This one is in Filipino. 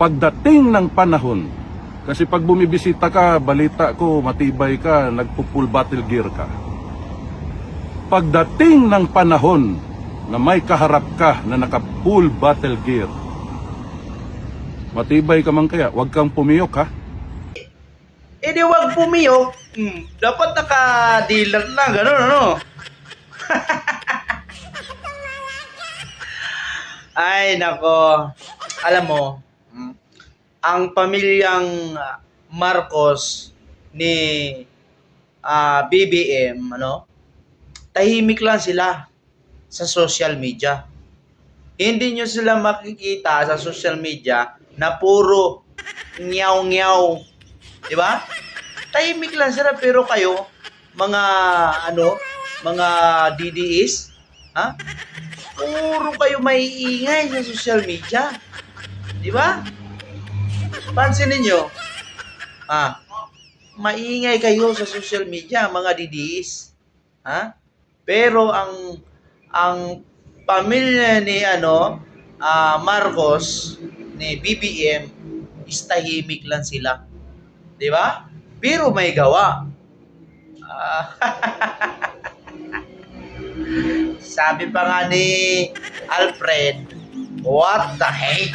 Pagdating ng panahon, kasi pag bumibisita ka, balita ko, matibay ka, nagpo-full battle gear ka. Pagdating ng panahon na may kaharap ka na naka-full battle gear, matibay ka man kaya, huwag kang pumiyok ha. Eh di wag pumiyok. Dapat naka-dealer na, gano'n ano? Ay, nako. Alam mo, ang pamilyang Marcos ni BBM, tahimik lang sila sa social media. Hindi nyo sila makikita sa social media na puro nyaw-nyaw. Di ba? Tahimik lang sila, pero kayo, mga DDS, ha? Puro kayo may ingay sa social media. Di ba? Pansinin nyo, maingay kayo sa social media, mga DDS. Ha? Pero ang pamilya ni Marcos ni BBM is tahimik lang sila. 'Di ba? Pero may gawa. Sabi pa nga ni Alfred, what the heck?